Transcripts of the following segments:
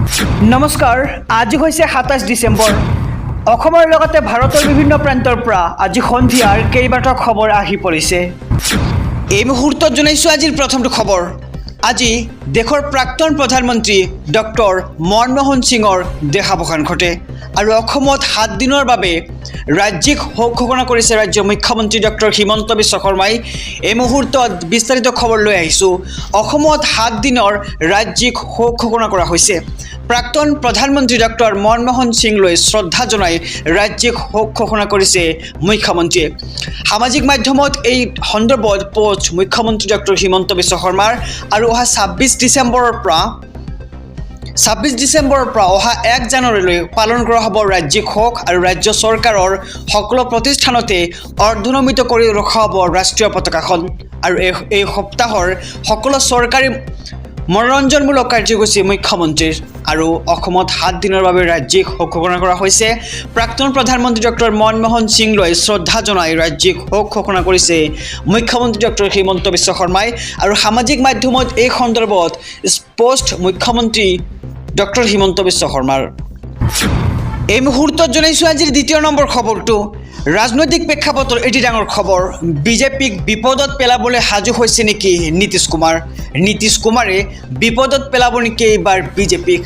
নমস্কাৰ, আজি হৈছে ২৭ ডিচেম্বৰ। অসমৰ লগতে ভাৰতৰ বিভিন্ন প্ৰান্তৰ পৰা আজি সন্ধিয়াৰ কেইবাটাও খবৰ আহি পৰিছে। এই মুহূৰ্তত জনাইছোঁ আজিৰ প্ৰথমটো খবৰ। আজি দেশৰ প্ৰাক্তন প্ৰধানমন্ত্ৰী ডক্টৰ মনমোহন সিঙৰ দেহাৱসান ঘটে আৰু অসমত ৭ দিনৰ বাবে ৰাজ্যিক শোক ঘোষণা কৰিছে ৰাজ্যৰ মুখ্যমন্ত্ৰী ডক্টৰ হিমন্ত বিশ্ব শৰ্মাই। এই মুহূৰ্তত বিস্তাৰিত খবৰ লৈ আহিছোঁ। অসমত ৭ দিনৰ ৰাজ্যিক শোক ঘোষণা কৰা হৈছে। প্ৰাক্তন প্ৰধানমন্ত্ৰী ডক্টৰ মনমোহন সিংলৈ শ্ৰদ্ধা জনাই ৰাজ্যিক শোক ঘোষণা কৰিছে মুখ্যমন্ত্ৰীয়ে। সামাজিক মাধ্যমত এই সন্দৰ্ভত পোষ্ট মুখ্যমন্ত্ৰী ডক্টৰ হিমন্ত বিশ্ব শৰ্মাৰ আৰু অহা ২৬ ডিচেম্বৰৰ পৰা অহা ১ জানুৱাৰীলৈ পালন কৰা হ'ব ৰাজ্যিক শোক আৰু ৰাজ্য চৰকাৰৰ সকলো প্ৰতিষ্ঠানতে অৰ্ধনমিত কৰি ৰখা হ'ব ৰাষ্ট্ৰীয় পতাকাখন। আৰু এই সপ্তাহৰ সকলো চৰকাৰী মনোৰঞ্জনমূলক কাৰ্যসূচী মুখ্যমন্ত্ৰীৰ। আৰু অসমত ৭ দিনৰ বাবে ৰাজ্যিক শোক ঘোষণা কৰা হৈছে। প্ৰাক্তন প্ৰধানমন্ত্ৰী ডক্টৰ মনমোহন সিংলৈ শ্ৰদ্ধা জনাই ৰাজ্যিক শোক ঘোষণা কৰিছে মুখ্যমন্ত্ৰী ডক্টৰ হিমন্ত বিশ্ব শৰ্মাই। আৰু সামাজিক মাধ্যমত এই সন্দৰ্ভত পোষ্ট মুখ্যমন্ত্ৰী ডক্টৰ হিমন্ত বিশ্ব শৰ্মাৰ। এই মুহূৰ্তত জনাইছোঁ আজিৰ দ্বিতীয় নম্বৰ খবৰটো। ৰাজনৈতিক প্ৰেক্ষাপটৰ এটি ডাঙৰ খবৰ। বিজেপিক বিপদত পেলাবলৈ সাজু হৈছে নেকি নীতিশ কুমাৰ? নীতিশ কুমাৰে বিপদত পেলাব নেকি এইবাৰ বিজেপিক?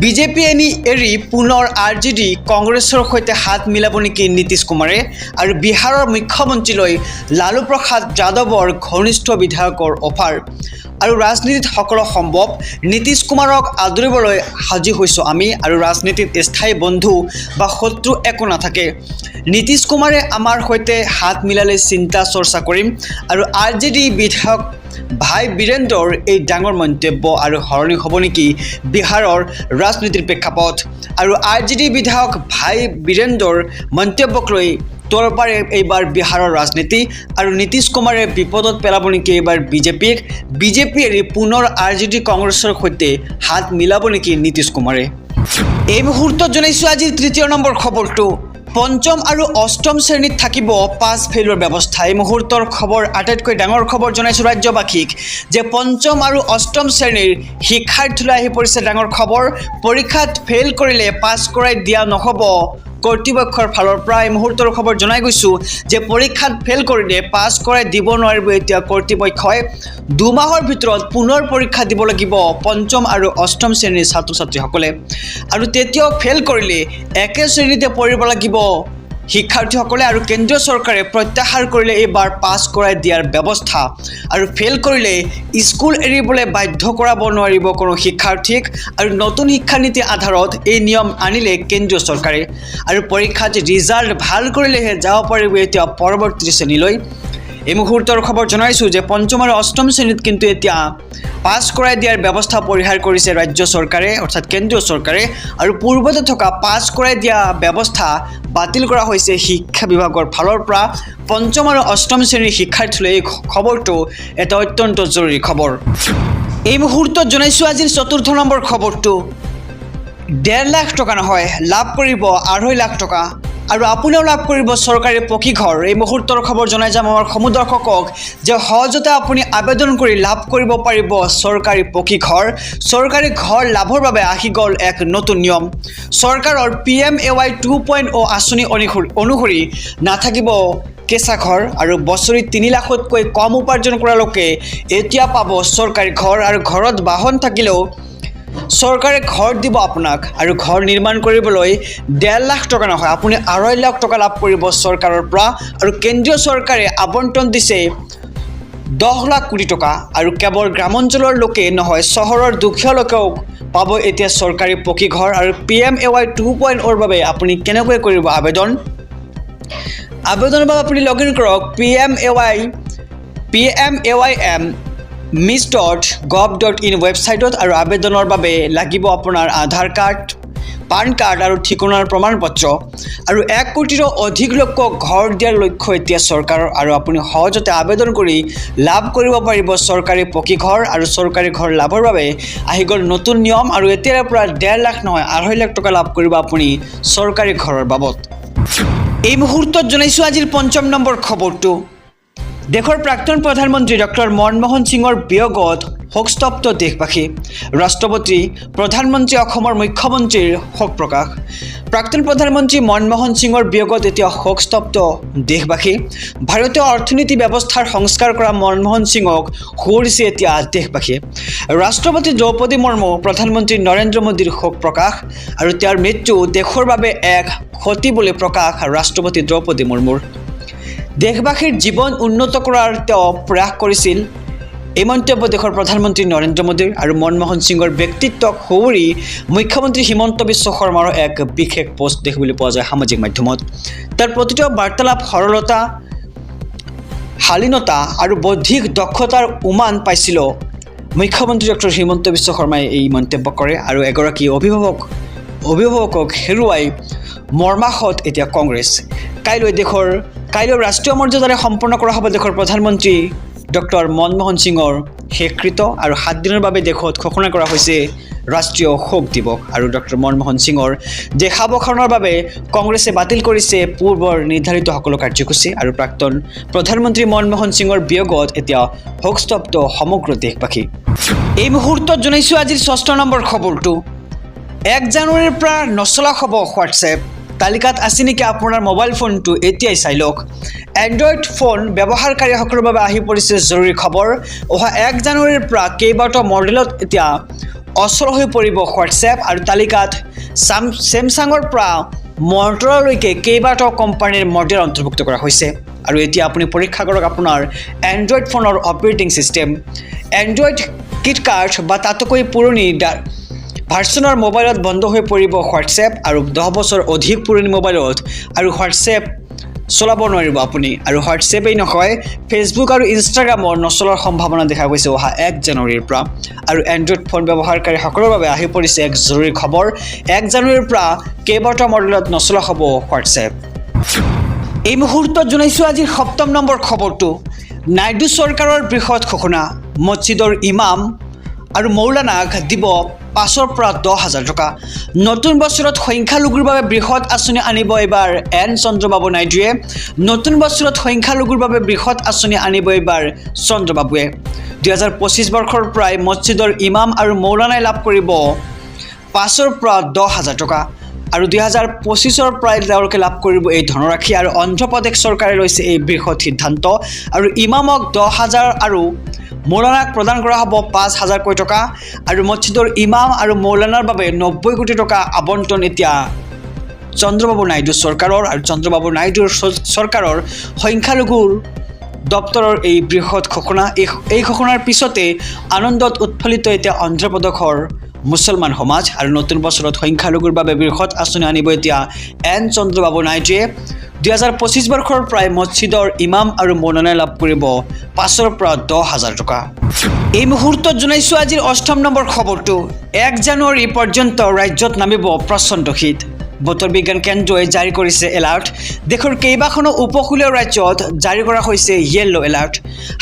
বিজেপি এৰি পুনৰ RJD কংগ্ৰেছৰ সৈতে হাত মিলাব নেকি নীতিশ কুমাৰে? আৰু বিহাৰৰ মুখ্যমন্ত্ৰীলৈ লালু প্ৰসাদ যাদৱৰ ঘনিষ্ঠ বিধায়কৰ অফাৰ। আৰু ৰাজনীতিত সকলো সম্ভৱ, নীতিশ কুমাৰক আদৰিবলৈ সাজু হৈছোঁ আমি। আৰু ৰাজনীতিত স্থায়ী বন্ধু বা শত্ৰু একো নাথাকে। নীতিশ কুমাৰে আমাৰ সৈতে হাত মিলালে চিন্তা চৰ্চা কৰিম। আৰু RJD বিধায়ক ভাই বীৰেন্দ্ৰৰ এই ডাঙৰ মন্তব্য আৰু সলনি হ'ব নেকি বিহাৰৰ ৰাজনীতিৰ প্ৰেক্ষাপট? আৰু RJD বিধায়ক ভাই বীৰেন্দ্ৰৰ মন্তব্যক লৈ তোলপাৰে এইবাৰ বিহাৰৰ ৰাজনীতি। আৰু নীতিশ কুমাৰে বিপদত পেলাব নেকি এইবাৰ বিজেপিক? বিজেপি এৰি পুনৰ RJD কংগ্ৰেছৰ সৈতে হাত মিলাব নেকি নীতিশ কুমাৰে? এই মুহূৰ্তত জনাইছোঁ আজিৰ তৃতীয় নম্বৰ খবৰটো। পঞ্চম আৰু অষ্টম শ্ৰেণীত থাকিব পাছ ফেইলৰ ব্যৱস্থা। এই মুহূৰ্তৰ খবৰ, আটাইতকৈ ডাঙৰ খবৰ জনাইছোঁ ৰাজ্যবাসীক যে পঞ্চম আৰু অষ্টম শ্ৰেণীৰ শিক্ষাৰ্থীলৈ আহি পৰিছে ডাঙৰ খবৰ। পৰীক্ষাত ফেইল কৰিলে পাছ কৰাই দিয়া নহ'ব কৰ্তৃপক্ষৰ ফালৰ পৰা। এই মুহূৰ্তৰ খবৰ জনাই গৈছোঁ যে পৰীক্ষাত ফেইল কৰিলে পাছ কৰাই দিব নোৱাৰিব এতিয়া কৰ্তৃপক্ষই। ২ মাহৰ ভিতৰত পুনৰ পৰীক্ষা দিব লাগিব পঞ্চম আৰু অষ্টম শ্ৰেণীৰ ছাত্ৰ ছাত্ৰীসকলে। আৰু তেতিয়াও ফেইল কৰিলে একে শ্ৰেণীতে পঢ়িব লাগিব শিক্ষাৰ্থীসকলে। আৰু কেন্দ্ৰীয় চৰকাৰে প্ৰত্যাহাৰ কৰিলে এইবাৰ পাছ কৰাই দিয়াৰ ব্যৱস্থা। আৰু ফেইল কৰিলে স্কুল এৰিবলৈ বাধ্য কৰাব নোৱাৰিব কোনো শিক্ষাৰ্থীক। আৰু নতুন শিক্ষানীতিৰ আধাৰত এই নিয়ম আনিলে কেন্দ্ৰীয় চৰকাৰে। আৰু পৰীক্ষাত ৰিজাল্ট ভাল কৰিলেহে যাব পাৰিব এতিয়া পৰৱৰ্তী শ্ৰেণীলৈ। এই মুহূৰ্তৰ খবৰ জনাইছোঁ যে পঞ্চম আৰু অষ্টম শ্ৰেণীত কিন্তু এতিয়া পাছ কৰাই দিয়াৰ ব্যৱস্থা পৰিহাৰ কৰিছে ৰাজ্য চৰকাৰে অৰ্থাৎ কেন্দ্ৰীয় চৰকাৰে। আৰু পূৰ্বতে থকা পাছ কৰাই দিয়া ব্যৱস্থা বাতিল কৰা হৈছে শিক্ষা বিভাগৰ ফালৰ পৰা। পঞ্চম আৰু অষ্টম শ্ৰেণীৰ শিক্ষাৰ্থীলৈ এই খবৰটো এটা অত্যন্ত জৰুৰী খবৰ। এই মুহূৰ্তত জনাইছোঁ আজিৰ চতুৰ্থ নম্বৰ খবৰটো। ১.৫ লাখ টকা নহয়, লাভ কৰিব ২.৫ লাখ টকা। আৰু আপুনিও লাভ কৰিব চৰকাৰী পকী ঘৰ। এই মুহূৰ্তৰ খবৰ জনাই যাম আমাৰ সমূহ দৰ্শকক যে সহজতে আপুনি আবেদন কৰি লাভ কৰিব পাৰিব চৰকাৰী পকী ঘৰ। চৰকাৰী ঘৰ লাভৰ বাবে আহি গ'ল এক নতুন নিয়ম। চৰকাৰৰ PMAY 2.0 আঁচনি অনুসৰি নাথাকিব কেঁচা ঘৰ। আৰু বছৰি ৩ লাখতকৈ কম উপাৰ্জন কৰা লোকে এতিয়া পাব চৰকাৰী ঘৰ। আৰু ঘৰত বাহন থাকিলেও চৰকাৰে ঘৰ দিব আপোনাক। আৰু ঘৰ নিৰ্মাণ কৰিবলৈ ১.৫ লাখ টকা নহয়, আপুনি ২.৫ লাখ টকা লাভ কৰিব চৰকাৰৰ পৰা। আৰু কেন্দ্ৰীয় চৰকাৰে আবণ্টন দিছে ১০ লাখ কোটি টকা। আৰু কেৱল গ্ৰামাঞ্চলৰ লোকে নহয়, চহৰৰ দুখীয়া লোকেও পাব এতিয়া চৰকাৰী পকী ঘৰ। আৰু PMAY 2.0ৰ বাবে আপুনি কেনেকৈ কৰিব আবেদন? আবেদনৰ বাবে আপুনি লগ ইন কৰক PMAYM.gov.in ৱেবছাইটত। আৰু আবেদনৰ বাবে লাগিব আপোনাৰ আধাৰ কাৰ্ড, পান কাৰ্ড আৰু ঠিকনাৰ প্ৰমাণপত্ৰ। আৰু ১ কোটিৰো অধিক লোকক ঘৰ দিয়াৰ লক্ষ্য এতিয়া চৰকাৰৰ। আৰু আপুনি সহজতে আবেদন কৰি লাভ কৰিব পাৰিব চৰকাৰী পকী ঘৰ। আৰু চৰকাৰী ঘৰ লাভৰ বাবে আহি গ'ল নতুন নিয়ম। আৰু এতিয়াৰ পৰা ১.৫ লাখ নহয় ২.৫ লাখ টকা লাভ কৰিব আপুনি চৰকাৰী ঘৰৰ বাবদ। এই মুহূৰ্তত জনাইছোঁ আজিৰ পঞ্চম নম্বৰ খবৰটো। দেশৰ প্ৰাক্তন প্ৰধানমন্ত্ৰী ডক্টৰ মনমোহন সিঙৰ বিয়োগত শোকস্তব্ধ দেশবাসী ৰাষ্ট্ৰপতি প্ৰধানমন্ত্ৰী অসমৰ মুখ্যমন্ত্ৰীৰ শোক প্ৰকাশ প্ৰাক্তন প্ৰধানমন্ত্ৰী মনমোহন সিঙৰ বিয়োগত এতিয়া শোকস্তব্ধ দেশবাসী ভাৰতীয় অৰ্থনীতি ব্যৱস্থাৰ সংস্কাৰ কৰা মনমোহন সিঙক সোঁৱৰিছে এতিয়া দেশবাসীয়ে ৰাষ্ট্ৰপতি দ্ৰৌপদী মুৰ্মু প্ৰধানমন্ত্ৰী নৰেন্দ্ৰ মোদীৰ শোক প্ৰকাশ আৰু তেওঁৰ মৃত্যু দেশৰ বাবে এক ক্ষতি বুলি প্ৰকাশ ৰাষ্ট্ৰপতি দ্ৰৌপদী মুৰ্মুৰ দেশবাসীৰ জীৱন উন্নত কৰাৰ তেওঁ প্ৰয়াস কৰিছিল এই মন্তব্য দেশৰ প্ৰধানমন্ত্ৰী নৰেন্দ্ৰ মোদীৰ আৰু মনমোহন সিঙৰ ব্যক্তিত্বক সুঁৱৰি মুখ্যমন্ত্ৰী হিমন্ত বিশ্ব শৰ্মাৰ এক বিশেষ পোষ্ট দেখিবলৈ পোৱা যায় সামাজিক মাধ্যমত তাৰ প্ৰতিটো বাৰ্তালাপ সৰলতা শালীনতা আৰু বৌদ্ধিক দক্ষতাৰ উমান পাইছিল মুখ্যমন্ত্ৰী ডক্টৰ হিমন্ত বিশ্ব শৰ্মাই এই মন্তব্য কৰে আৰু এগৰাকী অভিভাৱকক হেৰুৱাই মৰ্মাহত এতিয়া কংগ্ৰেছ কাইলৈ ৰাষ্ট্ৰীয় মৰ্যাদাৰে সম্পন্ন কৰা হ'ব দেশৰ প্ৰধানমন্ত্ৰী ডক্টৰ মনমোহন সিঙৰ শেষকৃত আৰু 7 দিনৰ বাবে দেশত ঘোষণা কৰা হৈছে ৰাষ্ট্ৰীয় শোক দিৱস আৰু ডক্টৰ মনমোহন সিঙৰ দেহাৱসানৰ বাবে কংগ্ৰেছে বাতিল কৰিছে পূৰ্বৰ নিৰ্ধাৰিত সকলো কাৰ্যসূচী আৰু প্ৰাক্তন প্ৰধানমন্ত্ৰী মনমোহন সিঙৰ বিয়োগত এতিয়া শোকস্তব্ধ সমগ্ৰ দেশবাসী এই মুহূৰ্তত জনাইছোঁ আজিৰ 6 নম্বৰ খবৰটো 1 জানুৱাৰীৰ পৰা নচলা হ'ব হোৱাটছএপ তালিকাত আছে নেকি আপোনাৰ মোবাইল ফোনটো এতিয়াই চাই লওক এণ্ড্ৰইড ফোন ব্যৱহাৰকাৰীসকলৰ বাবে আহি পৰিছে জৰুৰী খবৰ অহা 1 জানুৱাৰীৰ পৰা কেইবাটাও মডেলত এতিয়া অচল হৈ পৰিব হোৱাটছএপ আৰু তালিকাত ছেমছাঙৰ পৰা মটৰলৈকে কেইবাটাও কোম্পানীৰ মডেল অন্তৰ্ভুক্ত কৰা হৈছে আৰু এতিয়া আপুনি পৰীক্ষা কৰক আপোনাৰ এণ্ড্ৰইড ফোনৰ অপাৰেটিং ছিষ্টেম এণ্ড্ৰইড কিটকাৰ্ট বা তাতকৈ পুৰণি ভাৰ্চনৰ মোবাইলত বন্ধ হৈ পৰিব হোৱাটছএপ আৰু 10 বছৰ অধিক পুৰণি মোবাইলত আৰু হোৱাটছএপ চলাব নোৱাৰিব আপুনি আৰু হোৱাটছএপেই নহয় ফেচবুক আৰু ইনষ্টাগ্ৰামৰ নচলাৰ সম্ভাৱনা দেখা গৈছে অহা 1 জানুৱাৰীৰ পৰা আৰু এণ্ড্ৰইড ফোন ব্যৱহাৰকাৰীসকলৰ বাবে আহি পৰিছে এক জৰুৰী খবৰ 1 জানুৱাৰীৰ পৰা কেইবাটাও মডেলত নচলা হ'ব হোৱাটছএপ এই মুহূৰ্তত জনাইছোঁ আজিৰ 7 নম্বৰ খবৰটো নাইডু চৰকাৰৰ বৃহৎ ঘোষণা মছজিদৰ ইমাম আৰু মৌলানাক দিব 5ৰ পৰা 10,000 টকা নতুন বছৰত সংখ্যালঘুৰ বাবে বৃহৎ আঁচনি আনিব এবাৰ এন চন্দ্ৰবাবু নাইডুৱে নতুন বছৰত সংখ্যালঘুৰ বাবে বৃহৎ আঁচনি আনিব এবাৰ চন্দ্ৰবাবুৱে 2025 বৰ্ষৰ পৰাই মছজিদৰ ইমাম আৰু মৌলানাই লাভ কৰিব 5ৰ পৰা 10,000 টকা আৰু 2025ৰ পৰাই তেওঁলোকে লাভ কৰিব এই ধনৰাশি আৰু অন্ধ্ৰপ্ৰদেশ চৰকাৰে লৈছে এই বৃহৎ সিদ্ধান্ত আৰু ইমামক 10,000 আৰু মৌলানাক প্ৰদান কৰা হ'ব 5,000 টকা আৰু মছজিদৰ ইমাম আৰু মৌলানাৰ বাবে 90 কোটি টকা আবণ্টন এতিয়া চন্দ্ৰবাবু নাইডু চৰকাৰৰ আৰু চন্দ্ৰবাবু নাইডুৰ চৰকাৰৰ সংখ্যালঘুৰ দপ্তৰৰ এই বৃহৎ ঘোষণা এই ঘোষণাৰ পিছতে আনন্দত উৎফুল্লিত এতিয়া অন্ধ্ৰপ্ৰদেশৰ মুছলমান সমাজ আৰু নতুন বছৰত সংখ্যালঘুৰ বাবে বৃহৎ আঁচনি আনিব এতিয়া এন চন্দ্ৰবাবু নাইডুৱে 2025 বৰ্ষৰ পৰাই মছজিদৰ ইমাম আৰু মৌলানাই লাভ কৰিব 5ৰ পৰা 10,000 টকা এই মুহূৰ্তত জনাইছোঁ আজিৰ 8 নম্বৰ খবৰটো 1 জানুৱাৰী পৰ্যন্ত ৰাজ্যত নামিব প্ৰচণ্ড শীত বতৰ বিজ্ঞান কেন্দ্ৰই জাৰি কৰিছে এলাৰ্ট দেশৰ কেইবাখনো উপকূলীয় ৰাজ্যত জাৰি কৰা হৈছে য়েল্লো এলাৰ্ট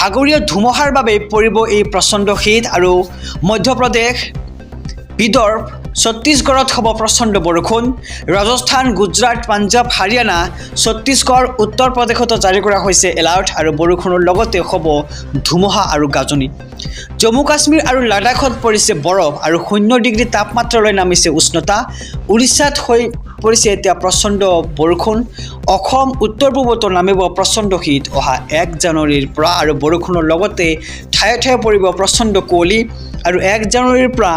সাগৰীয় ধুমুহাৰ বাবে পৰিব এই প্ৰচণ্ড শীত আৰু মধ্যপ্ৰদেশ বিদৰ্ভ ছত্তীশগড়ত হ'ব প্ৰচণ্ড বৰষুণ ৰাজস্থান গুজৰাট পাঞ্জাব হাৰিয়ানা ছত্তীশগড় উত্তৰ প্ৰদেশতো জাৰি কৰা হৈছে এলাৰ্ট আৰু বৰষুণৰ লগতে হ'ব ধুমুহা আৰু গাজনি জম্মু কাশ্মীৰ আৰু লাডাখত পৰিছে বৰফ আৰু 0 ডিগ্ৰী তাপমাত্ৰালৈ নামিছে উষ্ণতা উৰিষ্যাত হৈ পৰিছে এতিয়া প্ৰচণ্ড বৰষুণ অসম উত্তৰ পূবতো নামিব প্ৰচণ্ড শীত অহা 1 জানুৱাৰীৰ পৰা আৰু বৰষুণৰ লগতে ঠায়ে ঠায়ে পৰিব প্ৰচণ্ড কুঁৱলী আৰু 1 জানুৱাৰীৰ পৰা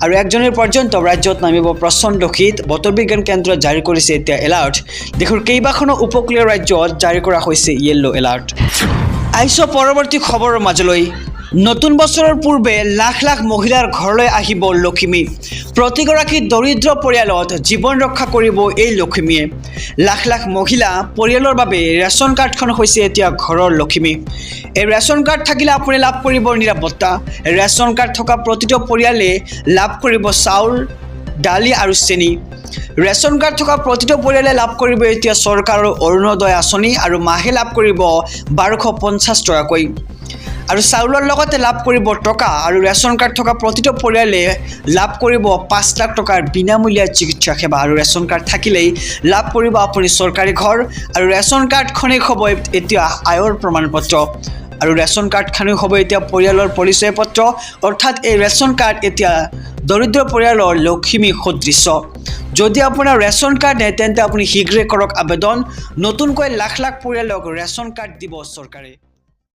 আৰু 1 জানুৱাৰী পৰ্যন্ত ৰাজ্যত নামিব প্ৰচণ্ড শীত বতৰ বিজ্ঞান কেন্দ্ৰই জাৰি কৰিছে এতিয়া এলাৰ্ট দেশৰ কেইবাখনো উপকূলীয় ৰাজ্যত জাৰি কৰা হৈছে য়েল্লো এলাৰ্ট আহিছোঁ পৰৱৰ্তী খবৰৰ মাজলৈ নতুন বছৰৰ পূৰ্বে লাখ লাখ মহিলাৰ ঘৰলৈ আহিব লক্ষ্মী প্ৰতিগৰাকী দৰিদ্ৰ পৰিয়ালত জীৱন ৰক্ষা কৰিব এই লক্ষ্মীয়ে লাখ লাখ মহিলা পৰিয়ালৰ বাবে ৰেচন কাৰ্ডখন হৈছে এতিয়া ঘৰৰ লক্ষ্মী এই ৰেচন কাৰ্ড থাকিলে আপুনি লাভ কৰিব নিৰাপত্তা ৰেচন কাৰ্ড থকা প্ৰতিটো পৰিয়ালে লাভ কৰিব চাউল দালি আৰু চেনি ৰেচন কাৰ্ড থকা প্ৰতিটো পৰিয়ালে লাভ কৰিব এতিয়া চৰকাৰৰ অৰুণোদয় আঁচনি আৰু মাহে লাভ কৰিব 1250 টকাকৈ আৰু চাউলৰ লগতে লাভ কৰিব টকা আৰু ৰেচন কাৰ্ড থকা প্ৰতিটো পৰিয়ালে লাভ কৰিব 5 লাখ টকাৰ বিনামূলীয়া চিকিৎসা সেৱা আৰু ৰেচন কাৰ্ড থাকিলেই লাভ কৰিব আপুনি চৰকাৰী ঘৰ আৰু ৰেচন কাৰ্ডখনেই হ'ব এতিয়া আয়ৰ প্ৰমাণপত্ৰ আৰু ৰেচন কাৰ্ডখনো হ'ব এতিয়া পৰিয়ালৰ পৰিচয় পত্ৰ অৰ্থাৎ এই ৰেচন কাৰ্ড এতিয়া দৰিদ্ৰ পৰিয়ালৰ লক্ষ্মী সদৃশ যদি আপোনাৰ ৰেচন কাৰ্ড নাই তেন্তে আপুনি শীঘ্ৰে কৰক আবেদন নতুনকৈ লাখ লাখ পৰিয়ালক ৰেচন কাৰ্ড দিব চৰকাৰে